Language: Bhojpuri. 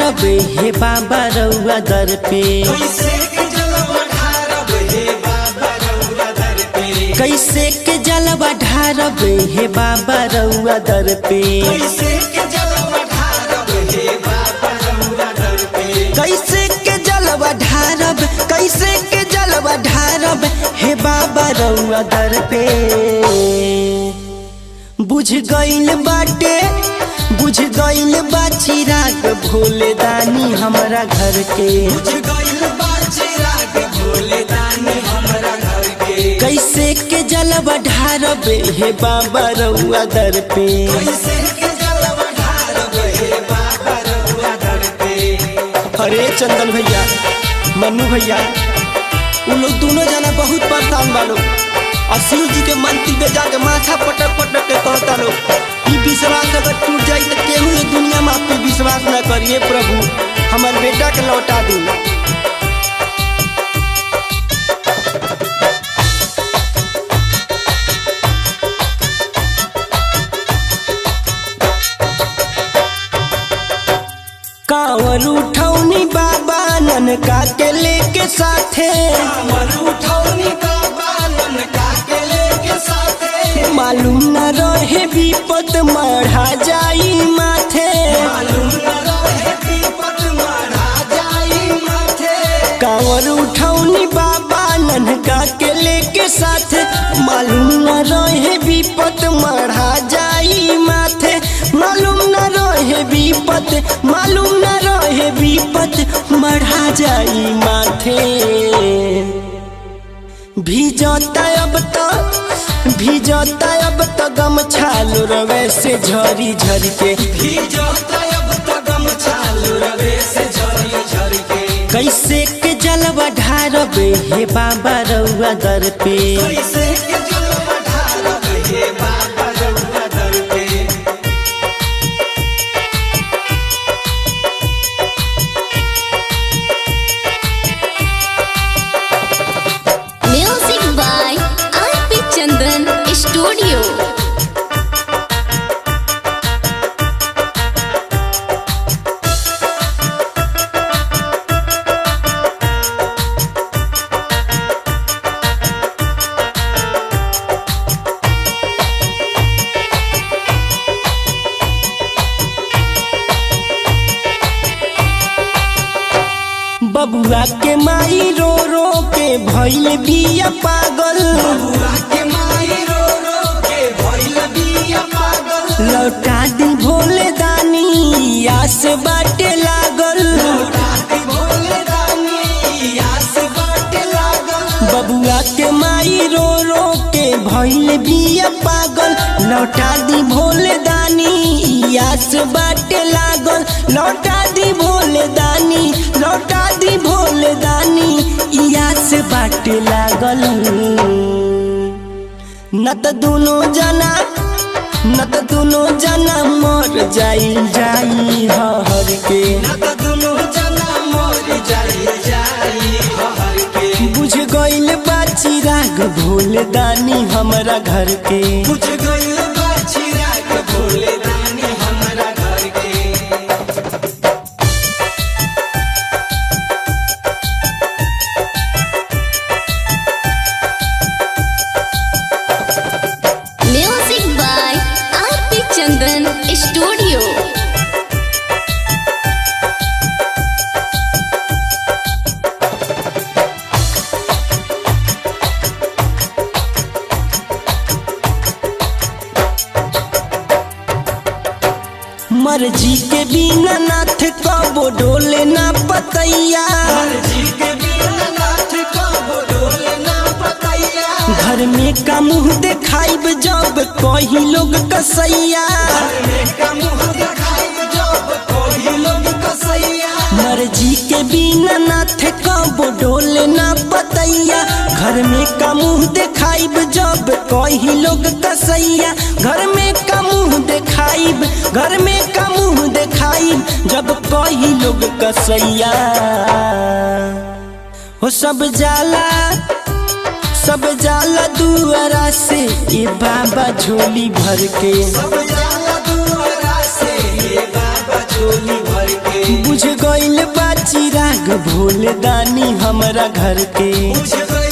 ढारब हे बाबा रउआ दर पे, कैसे के जलवा ढारब हे बाबा रउआ दर पे, कैसे के जलवा ढारब हे बाबा रउआ दर पे, कैसे के जलवा ढारब हे बाबा रउआ दर पे, कैसे के जलवा ढारब, कैसे के जलवा ढारब हे बाबा रउआ दर पे। बुझ गइल बाटे, बुझ गइल बा चिराग भोले दानी हमरा घर के, बुझ गइल बा चिराग भोले दानी हमरा घर के, कैसे के जलवा ढारब हे बाबा रउआ दर पे, कैसे के जलवा ढारब हे बाबा रउआ दर पे। अरे चंदन भैया, मन्नू भैया, उन लोग दोनों जना बहुत परेशान बालो और शिव जी के मंदिर पे जाके माथा पटक पटक के कहता लोग कि विश्वास अगर टूट जाए तो केहू इस दुनिया में आप पे विश्वास न करिए प्रभु, हमारे बेटा के लौटा दी। कांवर उठौनी बाबा ननका के लेके साथे, कांवर उठौनी बाबा ननका के लेके साथे, मालूम न रहे विपद मढ़ा जाई माथे, मालूम न रहे विपद मढ़ा जाई माथे, कांवर उठौनी बाबा ननका के लेके साथे, मालूम न रहे विपद मढ़ा जाई माथे, मालूम न रहे विपद, मालूम न रहे विपद मढ़ा जाई माथे। भीजता अब तो, भीजता अब तो गमछा रवे से झरी झरी के, भीजता अब तो गमछा रवे से झरी झरी के, कैसे के जलवा ढारब हे बाबा रउआ दर पे, कैसे के जलवा ढारब हे बाबा रउआ दर पे। Music by R.P. Chandan Studio. बबुआ के माई रो रो के भइल बिया पागल, बबुआ के माई रो रो के भइल बिया पागल, लौटा दी भोले दानी आस बाटे लागल, लौटाती भोले दानी आस बाटे लागल, बबुआ के माई रो रो के भइल बिया पागल, लौटा दी भोले दानी आस बाटे लागल, लौटा दी भोले दानी, लौटा दी भोले दानी आस बाटे लागल। न त दोनों जना, न त दोनों जना मर जाई जाई हर के, न त दुनू जना मर जाई जाई हर के, बुझ गइल बा चिराग भोले दानी हमरा घर के, बुझ गइल बा चिराग भोले दानी हमरा घर के। Music by R.P. Chandan Studio. मर्जी के बिना नाथ कबो डोले ना पतैया, मर्जी के बिना नाथ कबो डोले ना पतैया, घर में का मुँह देखाइब जब कही लोग कसैया, घर में का मुँह देखाइब जब कोई लोग कसैया, मर्जी के बिना नाथ कबो डोले ना पतैया, घर में का मुँह देखाइब जब कही लोग कसैया, घर में का मुँह देखाइब, घर में का मुँह देखाइब जब कही लोग कसैया। हो सब जाला, सब जाला दुआरा से ये बाबा झोली भर के, सब जाला दुआरा से ये बाबा झोली भर के, के बुझ गइल बा चिराग भोले दानी हमरा घर के बुझ गइल